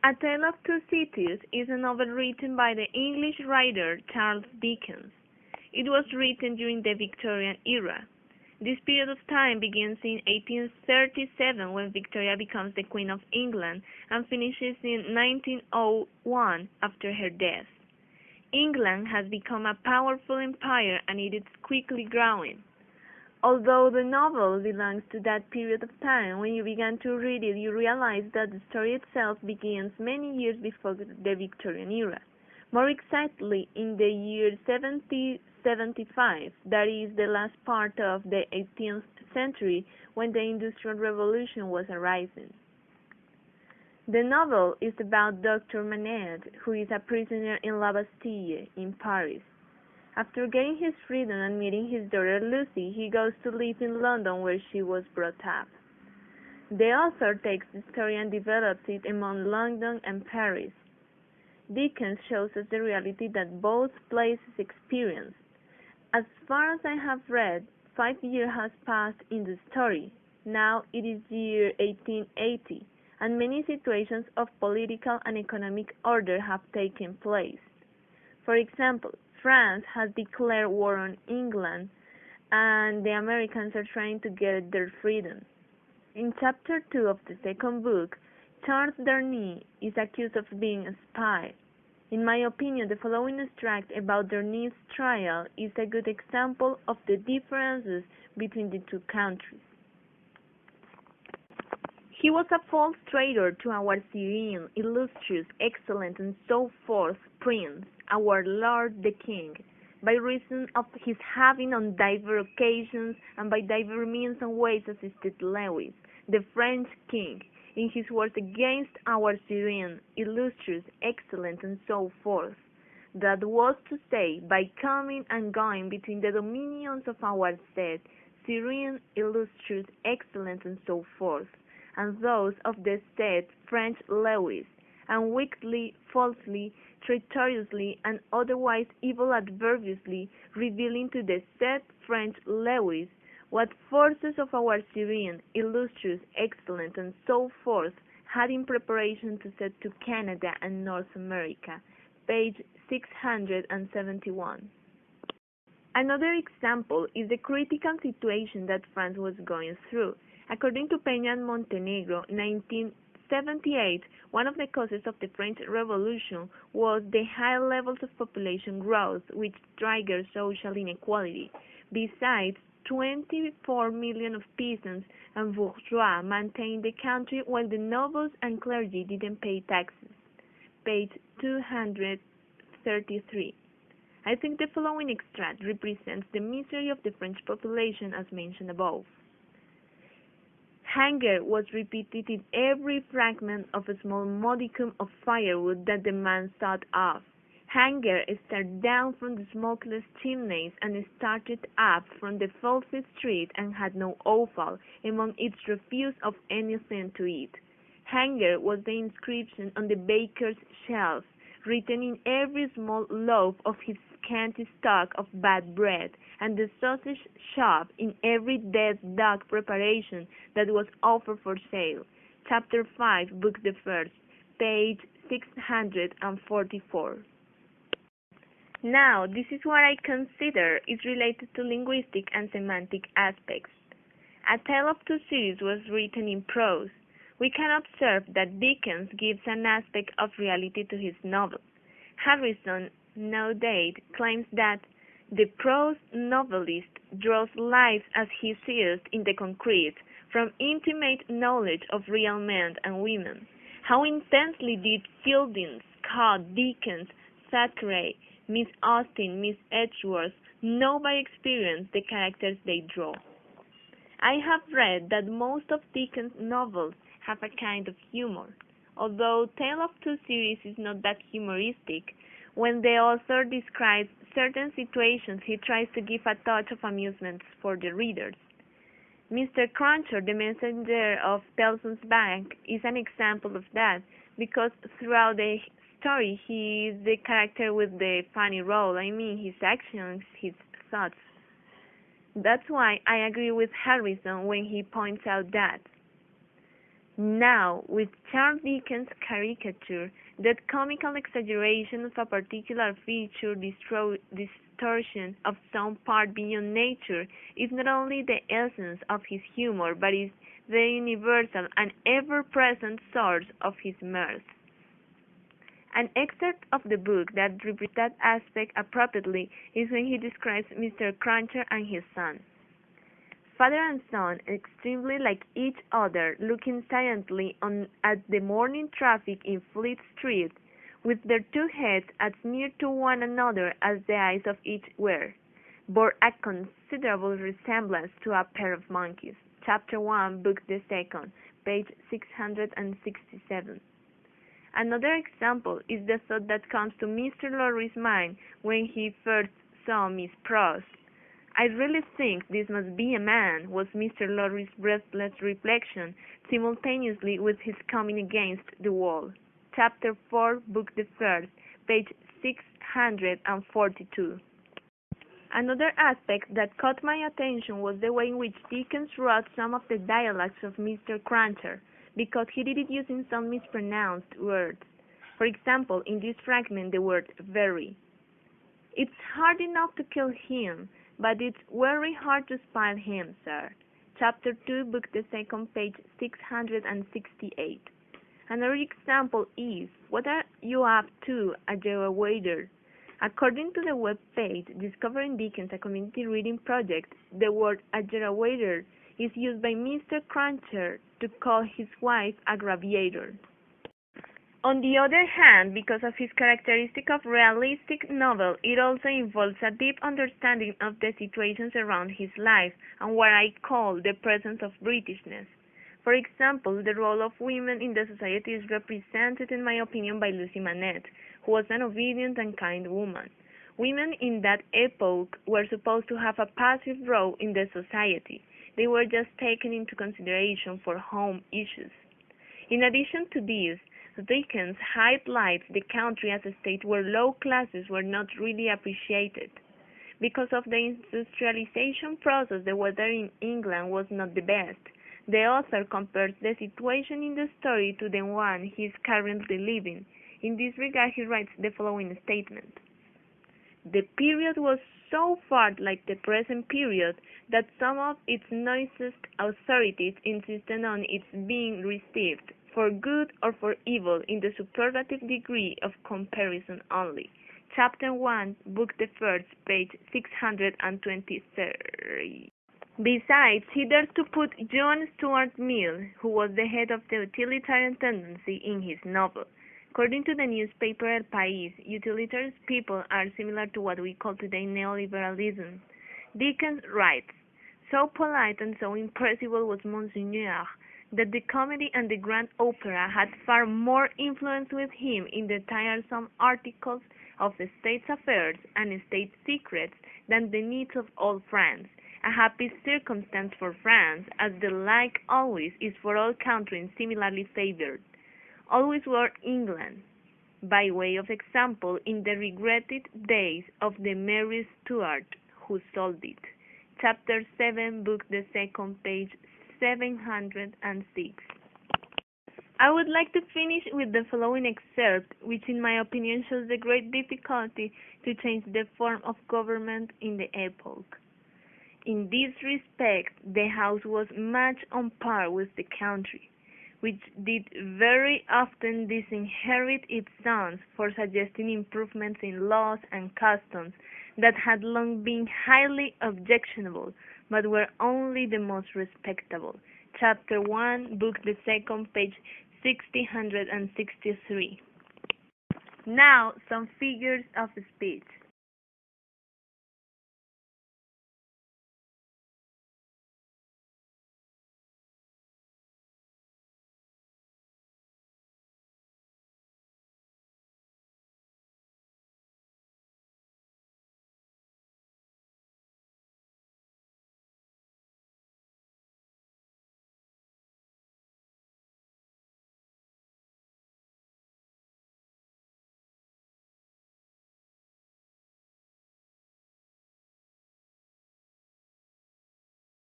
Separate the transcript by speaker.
Speaker 1: A Tale of Two Cities is a novel written by the English writer Charles Dickens. It was written during the Victorian era. This period of time begins in 1837 when Victoria becomes the Queen of England and finishes in 1901 after her death. England has become a powerful empire and it is quickly growing. Although the novel belongs to that period of time, when you begin to read it, you realize that the story itself begins many years before the Victorian era. More exactly, in the year 1775, that is the last part of the 18th century, when the Industrial Revolution was arising. The novel is about Dr. Manette, who is a prisoner in La Bastille in Paris. After gaining his freedom and meeting his daughter Lucy, he goes to live in London where she was brought up. The author takes the story and develops it among London and Paris. Dickens shows us the reality that both places experience. As far as I have read, 5 years has passed in the story. Now it is year 1880, and many situations of political and economic order have taken place. For example, France has declared war on England, and the Americans are trying to get their freedom. In Chapter 2 of the second book, Charles Dickens is accused of being a spy. In my opinion, the following extract about Dickens' trial is a good example of the differences between the two countries. He was a false traitor to our serene, illustrious, excellent, and so forth prince, our Lord the King, by reason of his having on divers occasions and by divers means and ways assisted Lewis, the French king, in his wars against our serene, illustrious, excellent, and so forth. That was to say, by coming and going between the dominions of our said serene, illustrious, excellent, and so forth, and those of the said French Lewis, and wickedly, falsely, traitorously, and otherwise evil adversiously revealing to the said French Lewis what forces of our serene, illustrious, excellent, and so forth had in preparation to set to Canada and North America. Page 671. Another example is the critical situation that France was going through. According to Peña and Montenegro, 1978, one of the causes of the French Revolution was the high levels of population growth, which triggered social inequality. Besides, 24 million of peasants and bourgeois maintained the country while the nobles and clergy didn't pay taxes. Page 233. I think the following extract represents the misery of the French population as mentioned above. Hunger was repeated in every fragment of a small modicum of firewood that the man thought of. Hunger stared down from the smokeless chimneys and started up from the filthy street and had no offal among its refuse of anything to eat. Hunger was the inscription on the baker's shelf, written in every small loaf of his scanty stock of bad bread, and the sausage shop in every dead dog preparation that was offered for sale. Chapter 5, Book the First, page 644. Now, this is what I consider is related to linguistic and semantic aspects. A Tale of Two Cities was written in prose. We can observe that Dickens gives an aspect of reality to his novel. Harrison, no date, claims that the prose novelist draws life as he sees in the concrete, from intimate knowledge of real men and women. How intensely did Fielding, Scott, Dickens, Thackeray, Miss Austen, Miss Edgeworth know by experience the characters they draw. I have read that most of Dickens' novels have a kind of humor. Although Tale of Two Cities is not that humoristic, when the author describes certain situations he tries to give a touch of amusement for the readers. Mr. Cruncher, the messenger of Tellson's Bank, is an example of that, because throughout the story he is the character with the funny role, his actions, his thoughts. That's why I agree with Harrison when he points out that Now, with Charles Dickens' caricature, that comical exaggeration of a particular feature, distortion of some part beyond nature, is not only the essence of his humor, but is the universal and ever-present source of his mirth. An excerpt of the book that represents that aspect appropriately is when he describes Mr. Cruncher and his son. Father and son, extremely like each other, looking silently at the morning traffic in Fleet Street, with their two heads as near to one another as the eyes of each were, bore a considerable resemblance to a pair of monkeys. Chapter 1, Book the Second, page 667. Another example is the thought that comes to Mr. Lorry's mind when he first saw Miss Pross. "I really think this must be a man," was Mr. Lorry's breathless reflection, simultaneously with his coming against the wall. Chapter 4, Book the First, page 642. Another aspect that caught my attention was the way in which Dickens wrote some of the dialogues of Mr. Cruncher, because he did it using some mispronounced words. For example, in this fragment, the word "very." "It's hard enough to kill him, but it's very hard to spoil him, sir." Chapter 2, Book the Second, page 668. Another example is, "What are you up to, a waiter?" According to the web page Discovering Dickens, a community reading project, the word "waiter" is used by Mr. Cruncher to call his wife a graviator. On the other hand, because of his characteristic of realistic novel, it also involves a deep understanding of the situations around his life and what I call the presence of Britishness. For example, the role of women in the society is represented, in my opinion, by Lucy Manette, who was an obedient and kind woman. Women in that epoch were supposed to have a passive role in the society. They were just taken into consideration for home issues. In addition to this, Dickens highlights the country as a state where low classes were not really appreciated. Because of the industrialization process, the weather in England was not the best. The author compares the situation in the story to the one he is currently living. In this regard, he writes the following statement: "The period was so far like the present period that some of its noisiest authorities insisted on its being received, for good or for evil, in the superlative degree of comparison only." Chapter 1, Book the First, page 623. Besides, he dared to put John Stuart Mill, who was the head of the utilitarian tendency, in his novel. According to the newspaper El País, utilitarian people are similar to what we call today neoliberalism. Dickens writes, "So polite and so impressible was Monseigneur, that the comedy and the grand opera had far more influence with him in the tiresome articles of the state's affairs and state secrets than the needs of all France. A happy circumstance for France, as the like always is for all countries similarly favored. Always were England, by way of example, in the regretted days of the Mary Stuart, who sold it." Chapter 7, Book the Second, page 706. I would like to finish with the following excerpt, which in my opinion shows the great difficulty to change the form of government in the epoch. In this respect, the House was much on par with the country, which did very often disinherit its sons for suggesting improvements in laws and customs that had long been highly objectionable, but were only the most respectable. Chapter 1, Book the Second, page 663. Now, some figures of speech.